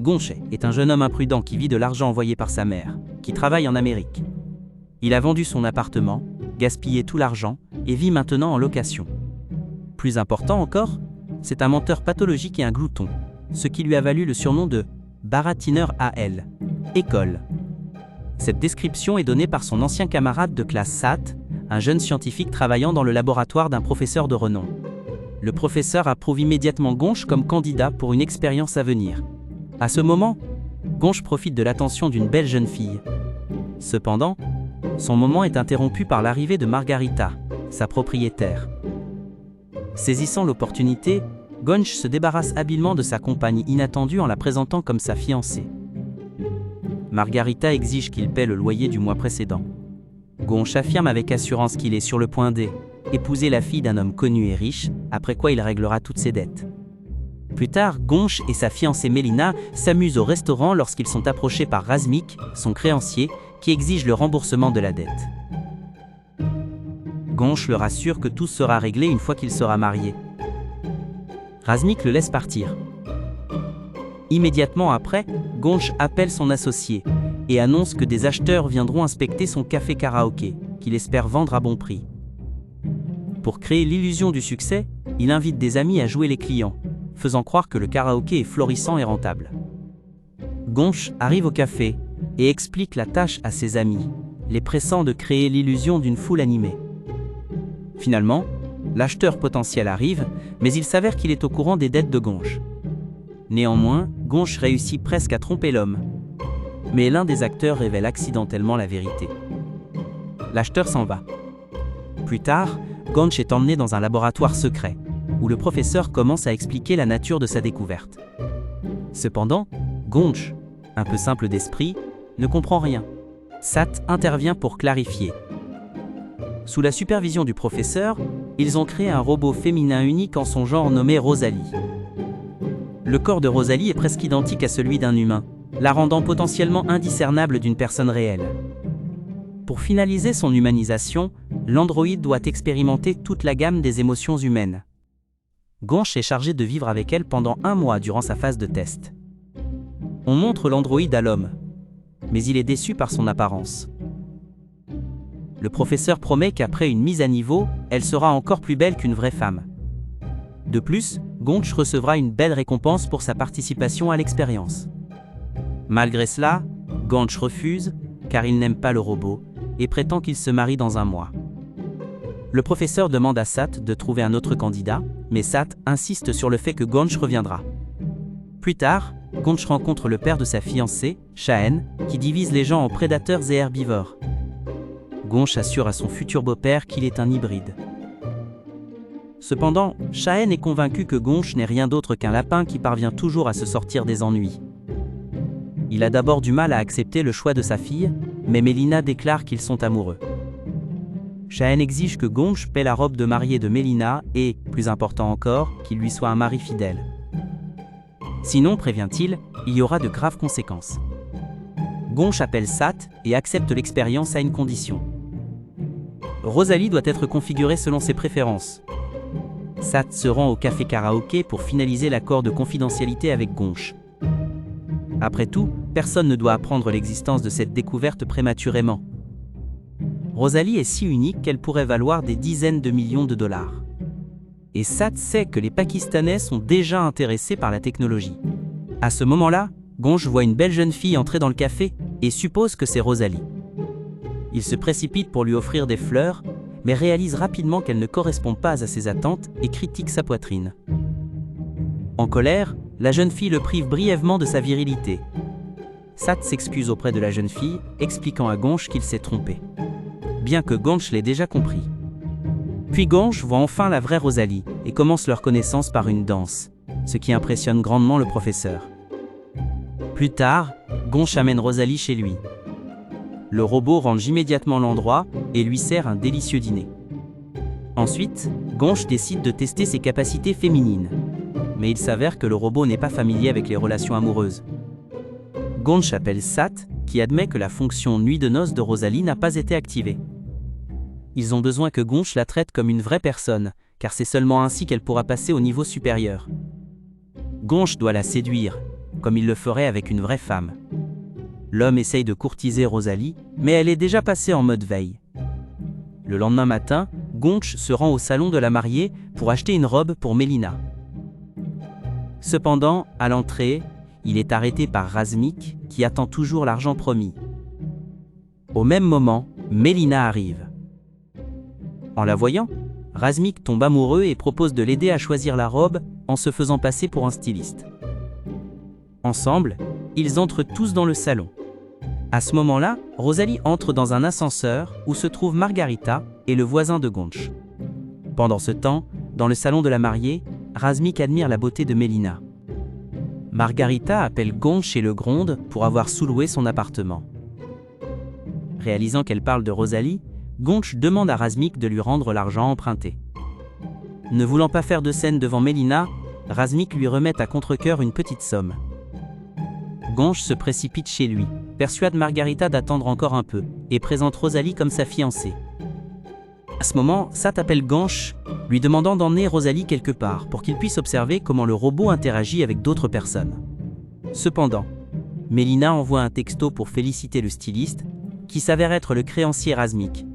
Gonch est un jeune homme imprudent qui vit de l'argent envoyé par sa mère, qui travaille en Amérique. Il a vendu son appartement, gaspillé tout l'argent et vit maintenant en location. Plus important encore, c'est un menteur pathologique et un glouton, ce qui lui a valu le surnom de baratineur AL, école. Cette description est donnée par son ancien camarade de classe Sat, un jeune scientifique travaillant dans le laboratoire d'un professeur de renom. Le professeur approuve immédiatement Gonch comme candidat pour une expérience à venir. À ce moment, Gonch profite de l'attention d'une belle jeune fille. Cependant, son moment est interrompu par l'arrivée de Margarita, sa propriétaire. Saisissant l'opportunité, Gonch se débarrasse habilement de sa compagne inattendue en la présentant comme sa fiancée. Margarita exige qu'il paie le loyer du mois précédent. Gonch affirme avec assurance qu'il est sur le point d'épouser la fille d'un homme connu et riche, après quoi il réglera toutes ses dettes. Plus tard, Gonch et sa fiancée Melina s'amusent au restaurant lorsqu'ils sont approchés par Razmik, son créancier, qui exige le remboursement de la dette. Gonch leur assure que tout sera réglé une fois qu'il sera marié. Razmik le laisse partir. Immédiatement après, Gonch appelle son associé et annonce que des acheteurs viendront inspecter son café karaoké, qu'il espère vendre à bon prix. Pour créer l'illusion du succès, il invite des amis à jouer les clients, faisant croire que le karaoké est florissant et rentable. Gonch arrive au café et explique la tâche à ses amis, les pressant de créer l'illusion d'une foule animée. Finalement, l'acheteur potentiel arrive, mais il s'avère qu'il est au courant des dettes de Gonch. Néanmoins, Gonch réussit presque à tromper l'homme. Mais l'un des acteurs révèle accidentellement la vérité. L'acheteur s'en va. Plus tard, Gonch est emmené dans un laboratoire secret, où le professeur commence à expliquer la nature de sa découverte. Cependant, Gonch, un peu simple d'esprit, ne comprend rien. Sat intervient pour clarifier. Sous la supervision du professeur, ils ont créé un robot féminin unique en son genre nommé Rosalie. Le corps de Rosalie est presque identique à celui d'un humain, la rendant potentiellement indiscernable d'une personne réelle. Pour finaliser son humanisation, l'androïde doit expérimenter toute la gamme des émotions humaines. Gonch est chargé de vivre avec elle pendant 1 mois durant sa phase de test. On montre l'androïde à l'homme, mais il est déçu par son apparence. Le professeur promet qu'après une mise à niveau, elle sera encore plus belle qu'une vraie femme. De plus, Gonch recevra une belle récompense pour sa participation à l'expérience. Malgré cela, Gonch refuse, car il n'aime pas le robot, et prétend qu'il se marie dans 1 mois. Le professeur demande à Sat de trouver un autre candidat, mais Sat insiste sur le fait que Gonch reviendra. Plus tard, Gonch rencontre le père de sa fiancée, Shahen, qui divise les gens en prédateurs et herbivores. Gonch assure à son futur beau-père qu'il est un hybride. Cependant, Shahen est convaincu que Gonch n'est rien d'autre qu'un lapin qui parvient toujours à se sortir des ennuis. Il a d'abord du mal à accepter le choix de sa fille, mais Melina déclare qu'ils sont amoureux. Shahen exige que Gonch paie la robe de mariée de Melina et, plus important encore, qu'il lui soit un mari fidèle. Sinon, prévient-il, il y aura de graves conséquences. Gonch appelle Sat et accepte l'expérience à une condition. Rosalie doit être configurée selon ses préférences. Sat se rend au café karaoké pour finaliser l'accord de confidentialité avec Gonch. Après tout, personne ne doit apprendre l'existence de cette découverte prématurément. Rosalie est si unique qu'elle pourrait valoir des dizaines de millions de dollars. Et Sat sait que les Pakistanais sont déjà intéressés par la technologie. À ce moment-là, Gonch voit une belle jeune fille entrer dans le café et suppose que c'est Rosalie. Il se précipite pour lui offrir des fleurs, mais réalise rapidement qu'elle ne correspond pas à ses attentes et critique sa poitrine. En colère, la jeune fille le prive brièvement de sa virilité. Sat s'excuse auprès de la jeune fille, expliquant à Gonch qu'il s'est trompé. Bien que Gonch l'ait déjà compris. Puis Gonch voit enfin la vraie Rosalie et commence leur connaissance par une danse, ce qui impressionne grandement le professeur. Plus tard, Gonch amène Rosalie chez lui. Le robot range immédiatement l'endroit et lui sert un délicieux dîner. Ensuite, Gonch décide de tester ses capacités féminines. Mais il s'avère que le robot n'est pas familier avec les relations amoureuses. Gonch appelle Sat, qui admet que la fonction nuit de noces de Rosalie n'a pas été activée. Ils ont besoin que Gonch la traite comme une vraie personne, car c'est seulement ainsi qu'elle pourra passer au niveau supérieur. Gonch doit la séduire, comme il le ferait avec une vraie femme. L'homme essaye de courtiser Rosalie, mais elle est déjà passée en mode veille. Le lendemain matin, Gonch se rend au salon de la mariée pour acheter une robe pour Mélina. Cependant, à l'entrée, il est arrêté par Razmik, qui attend toujours l'argent promis. Au même moment, Mélina arrive. En la voyant, Razmik tombe amoureux et propose de l'aider à choisir la robe en se faisant passer pour un styliste. Ensemble, ils entrent tous dans le salon. À ce moment-là, Rosalie entre dans un ascenseur où se trouve Margarita et le voisin de Gonch. Pendant ce temps, dans le salon de la mariée, Razmik admire la beauté de Mélina. Margarita appelle Gonch et le gronde pour avoir sous-loué son appartement. Réalisant qu'elle parle de Rosalie, Gonch demande à Razmik de lui rendre l'argent emprunté. Ne voulant pas faire de scène devant Mélina, Razmik lui remet à contre-cœur une petite somme. Gonch se précipite chez lui, persuade Margarita d'attendre encore un peu, et présente Rosalie comme sa fiancée. À ce moment, Sat appelle Gonch, lui demandant d'emmener Rosalie quelque part pour qu'il puisse observer comment le robot interagit avec d'autres personnes. Cependant, Mélina envoie un texto pour féliciter le styliste, qui s'avère être le créancier Razmik.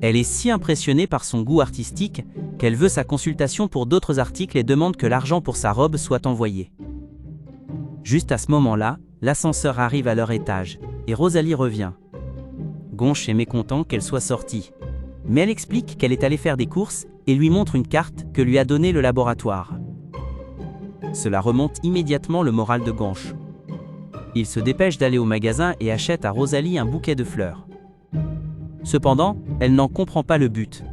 Elle est si impressionnée par son goût artistique qu'elle veut sa consultation pour d'autres articles et demande que l'argent pour sa robe soit envoyé. Juste à ce moment-là, l'ascenseur arrive à leur étage, et Rosalie revient. Gonch est mécontent qu'elle soit sortie. Mais elle explique qu'elle est allée faire des courses et lui montre une carte que lui a donnée le laboratoire. Cela remonte immédiatement le moral de Gonch. Il se dépêche d'aller au magasin et achète à Rosalie un bouquet de fleurs. Cependant, elle n'en comprend pas le but.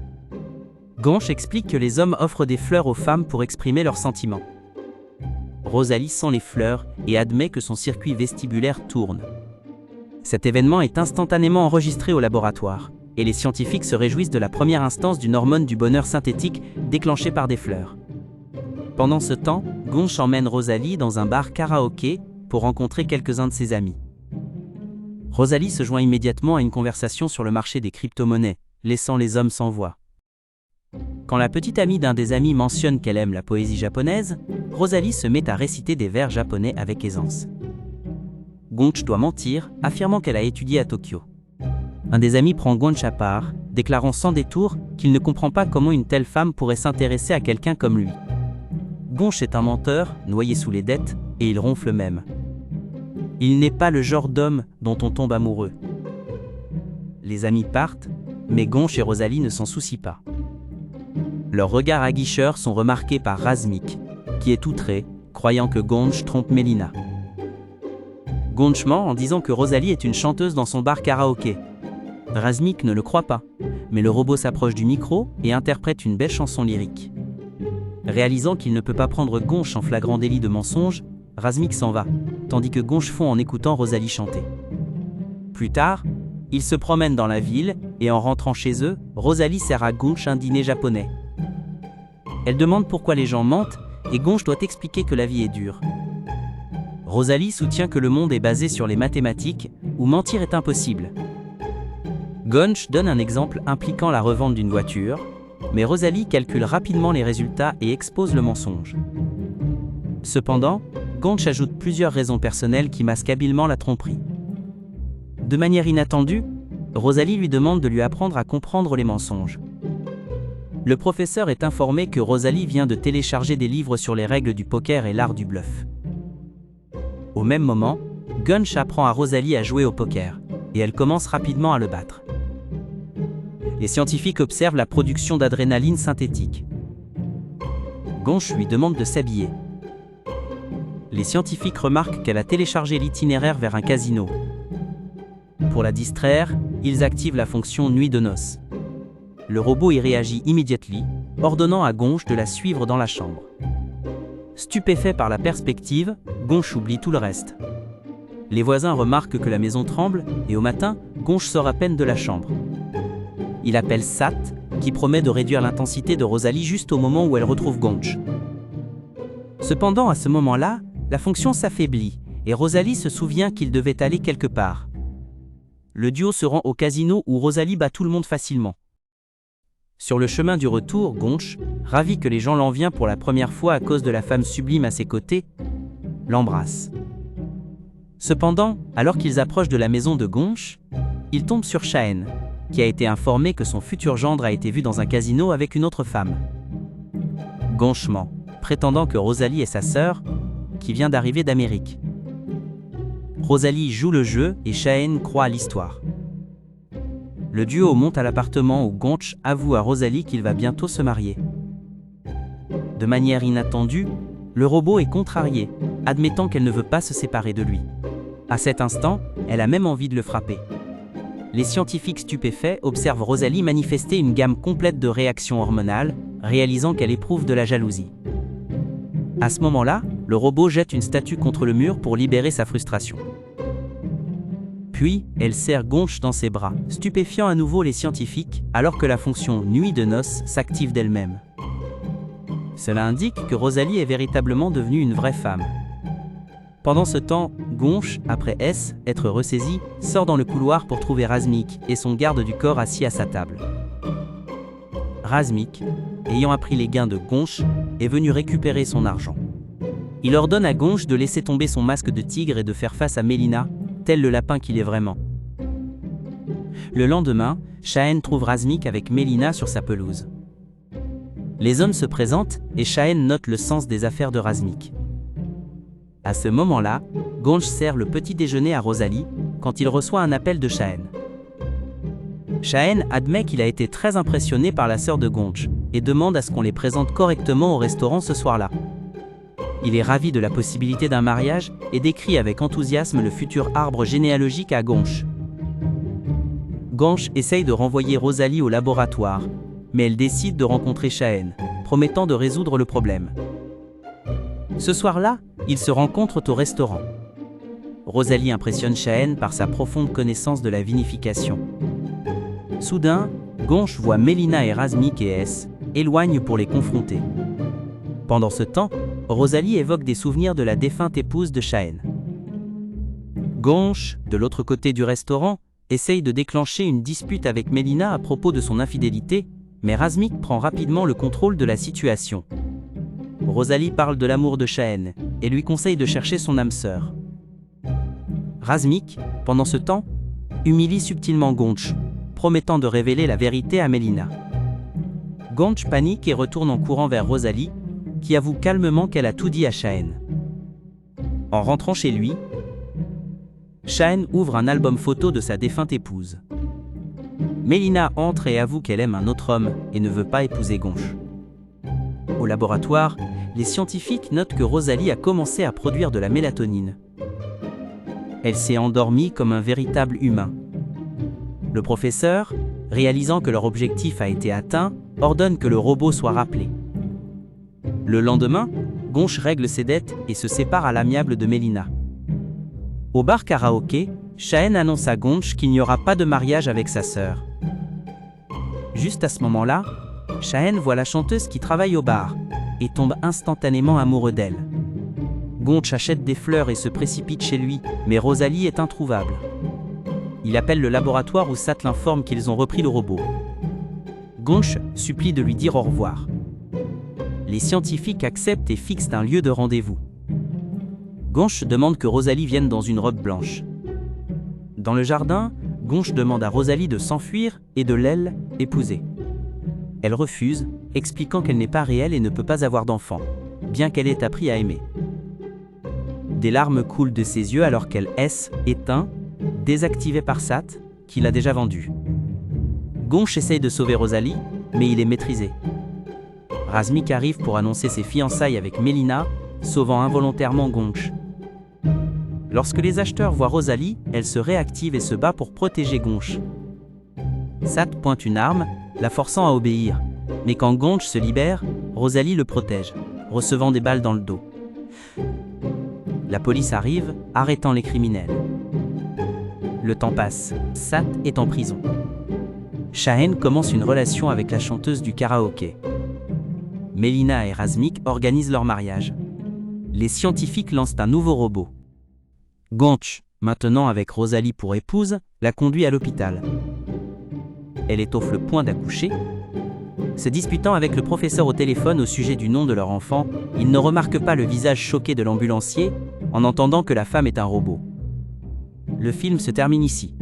Gonch explique que les hommes offrent des fleurs aux femmes pour exprimer leurs sentiments. Rosalie sent les fleurs et admet que son circuit vestibulaire tourne. Cet événement est instantanément enregistré au laboratoire, et les scientifiques se réjouissent de la première instance d'une hormone du bonheur synthétique déclenchée par des fleurs. Pendant ce temps, Gonch emmène Rosalie dans un bar karaoké pour rencontrer quelques-uns de ses amis. Rosalie se joint immédiatement à une conversation sur le marché des crypto-monnaies, laissant les hommes sans voix. Quand la petite amie d'un des amis mentionne qu'elle aime la poésie japonaise, Rosalie se met à réciter des vers japonais avec aisance. Gonch doit mentir, affirmant qu'elle a étudié à Tokyo. Un des amis prend Gonch à part, déclarant sans détour qu'il ne comprend pas comment une telle femme pourrait s'intéresser à quelqu'un comme lui. Gonch est un menteur, noyé sous les dettes, et il ronfle même. Il n'est pas le genre d'homme dont on tombe amoureux. Les amis partent, mais Gonch et Rosalie ne s'en soucient pas. Leurs regards aguicheurs sont remarqués par Razmik, qui est outré, croyant que Gonch trompe Mélina. Gonch ment en disant que Rosalie est une chanteuse dans son bar karaoké. Razmik ne le croit pas, mais le robot s'approche du micro et interprète une belle chanson lyrique. Réalisant qu'il ne peut pas prendre Gonch en flagrant délit de mensonge, Razmik s'en va, tandis que Gonch fond en écoutant Rosalie chanter. Plus tard, ils se promènent dans la ville et en rentrant chez eux, Rosalie sert à Gonch un dîner japonais. Elle demande pourquoi les gens mentent et Gonch doit expliquer que la vie est dure. Rosalie soutient que le monde est basé sur les mathématiques, où mentir est impossible. Gonch donne un exemple impliquant la revente d'une voiture, mais Rosalie calcule rapidement les résultats et expose le mensonge. Cependant, Gonch ajoute plusieurs raisons personnelles qui masquent habilement la tromperie. De manière inattendue, Rosalie lui demande de lui apprendre à comprendre les mensonges. Le professeur est informé que Rosalie vient de télécharger des livres sur les règles du poker et l'art du bluff. Au même moment, Gonch apprend à Rosalie à jouer au poker, et elle commence rapidement à le battre. Les scientifiques observent la production d'adrénaline synthétique. Gonch lui demande de s'habiller. Les scientifiques remarquent qu'elle a téléchargé l'itinéraire vers un casino. Pour la distraire, ils activent la fonction nuit de noces. Le robot y réagit immédiatement, ordonnant à Gonch de la suivre dans la chambre. Stupéfait par la perspective, Gonch oublie tout le reste. Les voisins remarquent que la maison tremble et au matin, Gonch sort à peine de la chambre. Il appelle Sat, qui promet de réduire l'intensité de Rosalie juste au moment où elle retrouve Gonch. Cependant, à ce moment-là, la fonction s'affaiblit et Rosalie se souvient qu'il devait aller quelque part. Le duo se rend au casino où Rosalie bat tout le monde facilement. Sur le chemin du retour, Gonch, ravi que les gens l'envient pour la première fois à cause de la femme sublime à ses côtés, l'embrasse. Cependant, alors qu'ils approchent de la maison de Gonch, ils tombent sur Shahen, qui a été informé que son futur gendre a été vu dans un casino avec une autre femme. Gonch ment, prétendant que Rosalie est sa sœur, qui vient d'arriver d'Amérique. Rosalie joue le jeu et Shahen croit à l'histoire. Le duo monte à l'appartement où Gonch avoue à Rosalie qu'il va bientôt se marier. De manière inattendue, le robot est contrarié, admettant qu'elle ne veut pas se séparer de lui. À cet instant, elle a même envie de le frapper. Les scientifiques stupéfaits observent Rosalie manifester une gamme complète de réactions hormonales, réalisant qu'elle éprouve de la jalousie. À ce moment-là, le robot jette une statue contre le mur pour libérer sa frustration. Puis, elle serre Gonch dans ses bras, stupéfiant à nouveau les scientifiques, alors que la fonction nuit de noces s'active d'elle-même. Cela indique que Rosalie est véritablement devenue une vraie femme. Pendant ce temps, Gonch, après être ressaisi, sort dans le couloir pour trouver Razmik et son garde du corps assis à sa table. Razmik, ayant appris les gains de Gonch, est venu récupérer son argent. Il ordonne à Gonch de laisser tomber son masque de tigre et de faire face à Mélina, tel le lapin qu'il est vraiment. Le lendemain, Shahen trouve Razmik avec Mélina sur sa pelouse. Les hommes se présentent et Shahen note le sens des affaires de Razmik. À ce moment-là, Gonch sert le petit déjeuner à Rosalie quand il reçoit un appel de Shahen. Shahen admet qu'il a été très impressionné par la sœur de Gonch et demande à ce qu'on les présente correctement au restaurant ce soir-là. Il est ravi de la possibilité d'un mariage et décrit avec enthousiasme le futur arbre généalogique à Gonch. Gonch essaye de renvoyer Rosalie au laboratoire, mais elle décide de rencontrer Shahen, promettant de résoudre le problème. Ce soir-là, ils se rencontrent au restaurant. Rosalie impressionne Shahen par sa profonde connaissance de la vinification. Soudain, Gonch voit Mélina et Razmik et éloigne pour les confronter. Pendant ce temps, Rosalie évoque des souvenirs de la défunte épouse de Shahen. Gonch, de l'autre côté du restaurant, essaye de déclencher une dispute avec Mélina à propos de son infidélité, mais Razmik prend rapidement le contrôle de la situation. Rosalie parle de l'amour de Shahen et lui conseille de chercher son âme sœur. Razmik, pendant ce temps, humilie subtilement Gonch, promettant de révéler la vérité à Mélina. Gonch panique et retourne en courant vers Rosalie, qui avoue calmement qu'elle a tout dit à Shahen. En rentrant chez lui, Shahen ouvre un album photo de sa défunte épouse. Mélina entre et avoue qu'elle aime un autre homme et ne veut pas épouser Gonch. Au laboratoire, les scientifiques notent que Rosalie a commencé à produire de la mélatonine. Elle s'est endormie comme un véritable humain. Le professeur, réalisant que leur objectif a été atteint, ordonne que le robot soit rappelé. Le lendemain, Gonch règle ses dettes et se sépare à l'amiable de Mélina. Au bar karaoké, Shahen annonce à Gonch qu'il n'y aura pas de mariage avec sa sœur. Juste à ce moment-là, Shahen voit la chanteuse qui travaille au bar et tombe instantanément amoureux d'elle. Gonch achète des fleurs et se précipite chez lui, mais Rosalie est introuvable. Il appelle le laboratoire où Sat l'informe qu'ils ont repris le robot. Gonch supplie de lui dire au revoir. Les scientifiques acceptent et fixent un lieu de rendez-vous. Gonch demande que Rosalie vienne dans une robe blanche. Dans le jardin, Gonch demande à Rosalie de s'enfuir et de l'épouser. Elle refuse, expliquant qu'elle n'est pas réelle et ne peut pas avoir d'enfant, bien qu'elle ait appris à aimer. Des larmes coulent de ses yeux alors qu'elle éteint, désactivée par Sat, qui l'a déjà vendue. Gonch essaye de sauver Rosalie, mais il est maîtrisé. Razmik arrive pour annoncer ses fiançailles avec Mélina, sauvant involontairement Gonch. Lorsque les acheteurs voient Rosalie, elle se réactive et se bat pour protéger Gonch. Sat pointe une arme, la forçant à obéir, mais quand Gonch se libère, Rosalie le protège, recevant des balles dans le dos. La police arrive, arrêtant les criminels. Le temps passe, Sat est en prison. Shahen commence une relation avec la chanteuse du karaoké. Mélina et Razmik organisent leur mariage. Les scientifiques lancent un nouveau robot. Gonch, maintenant avec Rosalie pour épouse, la conduit à l'hôpital. Elle étoffe le point d'accoucher. Se disputant avec le professeur au téléphone au sujet du nom de leur enfant, il ne remarque pas le visage choqué de l'ambulancier, en entendant que la femme est un robot. Le film se termine ici.